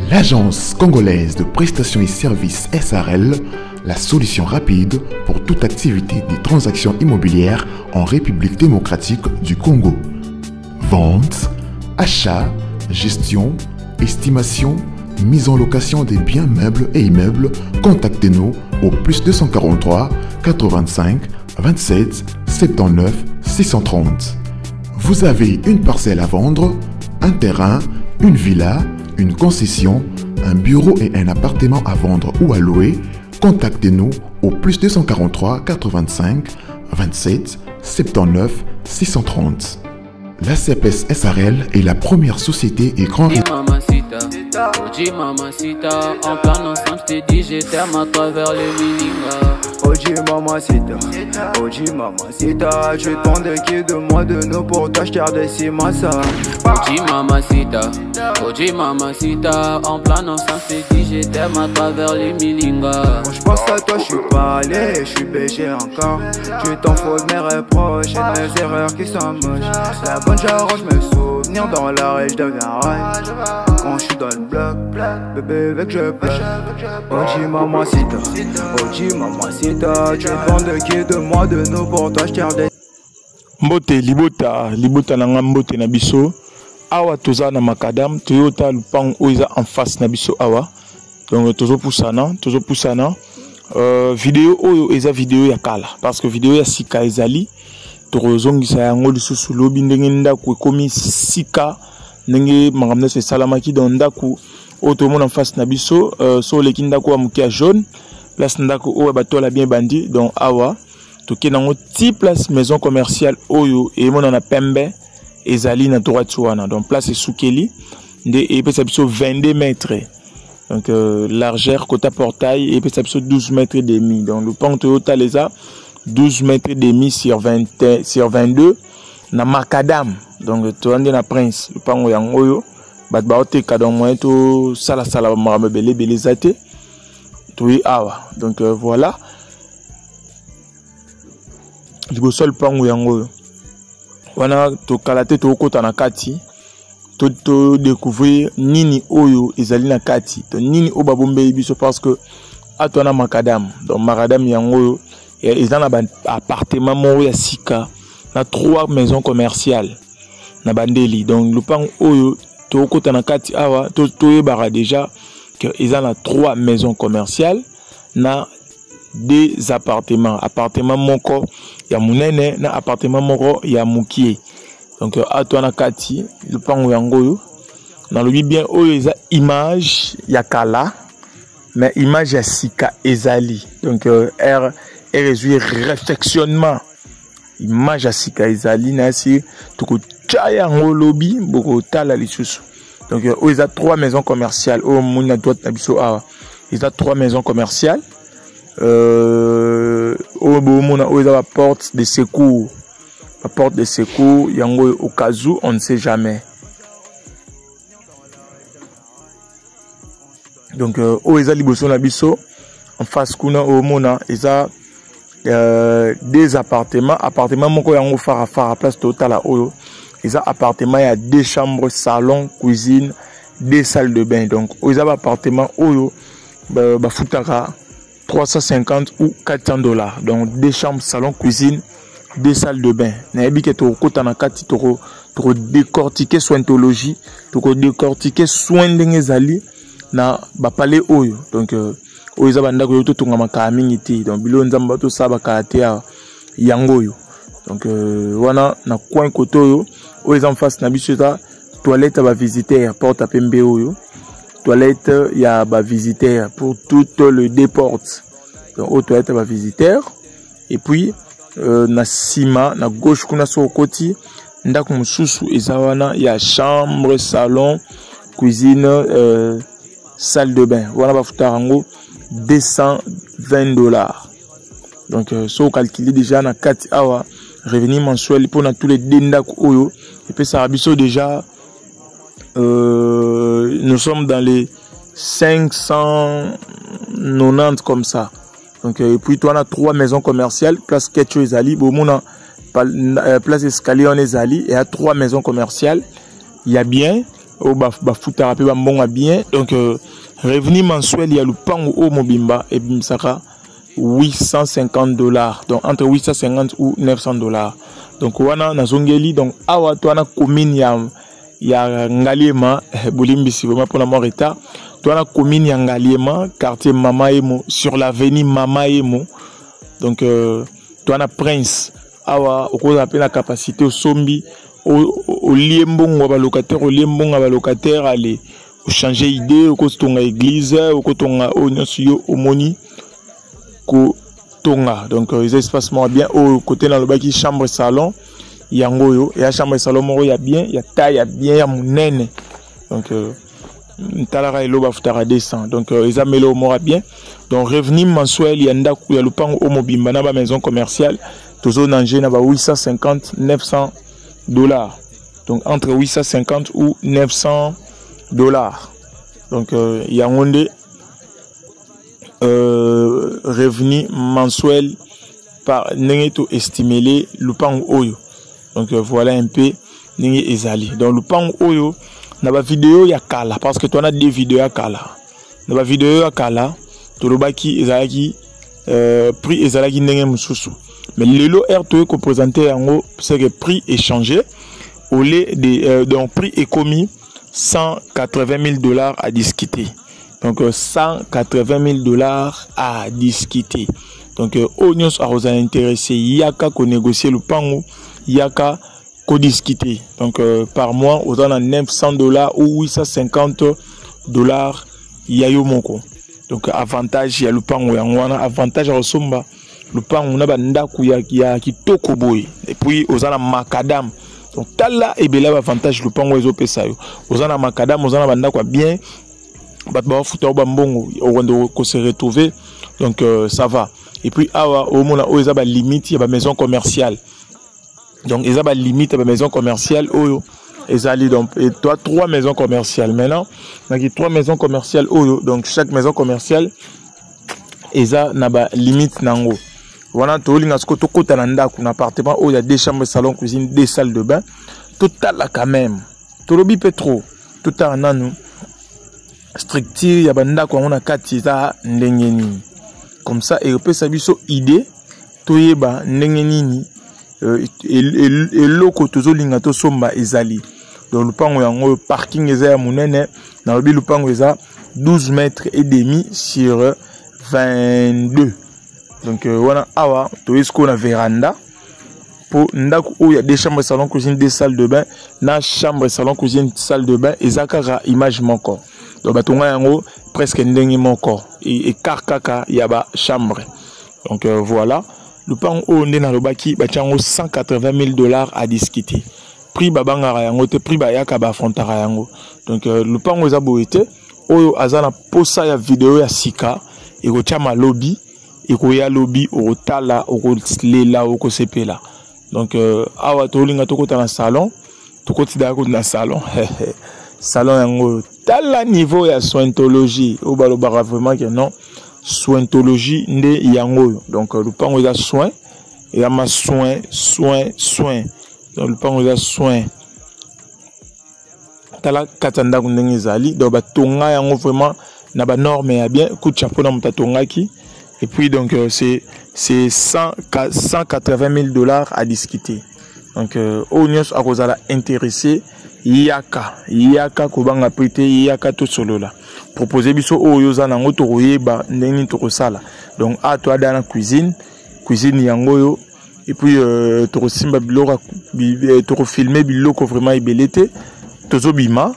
L'agence congolaise de prestations et services SARL, la solution rapide pour toute activité des transactions immobilières en République démocratique du Congo. Vente, achat, gestion, estimation, mise en location des biens meubles et immeubles, contactez-nous au +243 85 27 79 630. Vous avez une parcelle à vendre, un terrain, une villa, une concession, un bureau et un appartement à vendre ou à louer, contactez-nous au +243 85 27 79 630. La CPS SARL est la première société et grand... Oji mamacita, en plein ensemble, je t'ai dit je t'aime à travers les Milinga. Oji mamacita, je t'en qui de moi de nous pour t'acheter des cimasa. Oji mamacita, en plein ensemble, je t'ai dit je t'aime à travers les Milinga. Quand je pense à toi, je suis pas allé, je suis BG encore. Tu t'en fous de mes reproches et de mes erreurs qui sont moches. La bonne j'arrange mes souvenirs dans la rue, je deviens rage. Quand je suis dans le bloc, bébé avec je pêche. Oji mamacita, tu es qui de moi de nous pour toi, je t'ai des... Mbote libota nanga mbote na biso awa toza na makadam Toyota lupang oiza en face na biso awa donc tozo pusana vidéo oyo eza vidéo ya kala parce que vidéo ya sika ezali tozongisa yango lisusu lobi ndenge ndako ekomi sika ndenge makamna se salamaki dans ndako oyo tomona en face na biso so leki ndako ya mukia jaune place ndako oyo batola bien bandi donc awa toke nango ti place maison commerciale oyo et mona na pembe ezali na droite wana donc place soukeli nde epesa biso 22 mètres donc largeur côté portail epesa biso 12 mètres et demi donc le pont Toyota leza 12 mètres et demi sur 22 na macadam donc to ande na prince le pont yango oyo bat ba oteka donc moyen to sala makambo belé zate to awa donc voilà liboso lupango yango wana to kalate to kota na kati to découvrir nini oyo ezali na kati to nini o babombe biso parce que atona makadam donc makadam yango ezana ba appartement mo ya sika na 3 maisons commerciales na bandeli donc lupango oyo to kota na kati awa to yebara déjà que ezana 3 maisons commerciales na des appartements moko ya munene na appartement moko ya mukie donc atwana kati lupango yango yo na lobi bien oyo eza image ya kala mais image ya sika ezali donc résout réflexionnement image ya sika ezali na si tuko chaya ngolobi boko tala lisusu donc oyo eza 3 maisons commerciales au mona droite na biso awa eza 3 maisons commerciales au bomona oyo la porte de secours yango au cas où on ne sait jamais donc oyo eza liboso na biso en face kuna au mona eza des appartements moko yango fara place totala oyo eza appartement ya 2 chambres salon cuisine 2 salles de bain donc oyo eza appartement oyo ba futaka 350 ou 400 $. Donc 2 chambres, salon, cuisine, 2 salles de bain. Naebi ke to kota na kati to décortiquer sointologie, to décortiquer soin ndenge zali na ba palais oyo. Donc oyo za banda ko to tunga makami ngiti. Donc bilo nzamba to saba karate ya yango yo. Donc wana na coin koto yo, oyo za en face na biso ta toilette ba visiter porte à pembe oyo. Toilette il y a ba visiteur pour tout le déporte donc au toilette ba visiteur et puis na sima na gauche kuna so koti ndako mususu ezawana il y a chambre salon cuisine salle de bain voilà ba futarango $220 donc so calculer déjà na 4 awa revenu mensuel pour na tous les ndako oyo et puis ça abiso déjà nous sommes dans les 590 comme ça. Donc et puis toi on a 3 maisons commerciales, place Ketcho Ezali, Bomona place Escalier on Ezali et à 3 maisons commerciales. Il y a bien au bafutara pe bambonga bien. Donc revenu mensuel il y a le pango au mobimba et bimsaka $850. Donc entre 850 ou $900. Donc wana nazongeli donc awa to ana commune ya Ngaliema bolimbi si vraiment pour la mort état. To ana commune ya Ngaliema quartier Mama Emo sur l'avenue Mama Emo. Donc to ana Prince awa okoza pe la capacité au sombi au liembongo ba locataire au liembongo ba locataire aller changer idée au kotonga église au kotonga onyosio omoni ko tonga. Donc les espacements bien au côté dans le baki chambre salon yangoyo et la chambre salon moro ya bien ya taille bien ya munene. Donc talara elo ba futara descend. Donc les amelo moro bien. Donc revenu mensuel yanda ku ya lupango o mobimba na ba maison commerciale toujours danger na ba $850 $900. Donc entre 850 ou $900. Donc yangonde revenu mensuel par Nengeto estimé le pan oyo. Donc voilà un peu Nenge ezali. Donc le pan oyo na ba vidéo ya kala parce que toi on a des vidéos à kala. Na ba vidéo ya kala to lobaki ezalaki prix ezalaki Nenge mususu. Mais lelo RTE ko présenter yango c'est que prix est changé au lieu de donc prix est commis $180 000 à discuter. Donc $180 000 à discuter. Donc Onions a vous intéressé yaka ko négocier le pango yaka ko discuter. Donc par mois aux en $900 ou $850 yayo moko. Donc avantage ya le pango yangwana avantage à somba le pango na banda ku ya kitoko boy et puis aux en macadam. Donc tala et bela avantage le pango ezo pesa yo. Aux en macadam aux en banda quoi bien. Batba futa bambongo on ko se retrouver. Donc ça va. Et puis awa au mona o ezaba limite ya ba maison commerciale. Donc ezaba limite ya ba maison commerciale oyo ezali donc et toi 3 maisons commerciales maintenant. Donc 3 maisons commerciales oyo donc chaque maison commerciale eza na ba limite nango. Voilà to linga sko to kota na ndako na appartement où il y a 2 chambres salon cuisine 2 salles de bain total là quand même. To lobi petro total nanu structure ya banda ko on a katiza ndenge nini. Comme ça et peut sabiso idée toyeba ndenge nini et loko tozo linga to somba ezali. Donc le pango yango parking eza ya munene na lobi le pango eza 12 mètres et demi sur 22. Donc voilà awa to esko na véranda pour ndako où il y a 2 chambres salon cuisine 2 salles de bain na chambre salon cuisine salle de bain ezakara image moko. Donc batonga yango presque ndenge moko et karkaka yaba chambre. Donc voilà le pan o ndena lobaki bachango $180 000 à discuter. Prix babangara yango te prix bayaka ba frontara yango. Donc le pan oza boete oyo azana posa ya vidéo ya sika et ko chama lobby et ko ya lobby o tala o ko lela o ko sepela. Donc awa to linga to kota na salon to kotida ko na salon. Salon yango tala niveau ya sointologie au balobara vraiment que non sointologie nde yango. Donc le pango ya soin et ya ma soin. Donc le pango ya soin tala katanda ndenge zali donc batonga yango vraiment na ba norme ya bien coup de chapeau na mutatonga ki et puis donc c'est $180 000 à discuter. Donc Onions a kozala intéressé yaka kobanga prité yaka to solo la proposer biso oyo za nango to koyeba ndenge to kosala. Donc a toi dans la cuisine yango yo et puis to kosimba biloko to ko filmer biloko vraiment ebelete tozo bima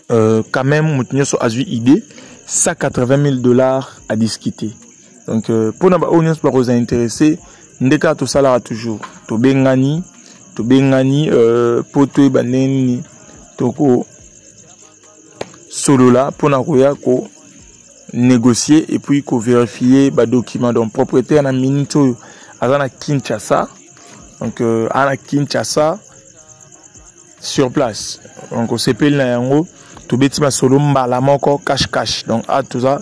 quand même mutinyo so azui idée $180 000 à discuter. Donc pour na ba Onions ba ko intéressé ndeka to sala toujours to bengani poto baneni toko solo là pour na koya ko négocier et puis ko vérifier ba document donc propriétaire na minito azana Kinshasa. Donc ana Kinshasa sur place. Donc on s'appelle na yango to betima solo mbala moko cash. Donc à tout ça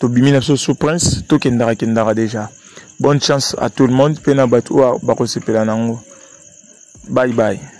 to bimina sous prince to kendara déjà. Bonne chance à tout le monde. Pena batu ba ko s'appelle nango. Bye bye.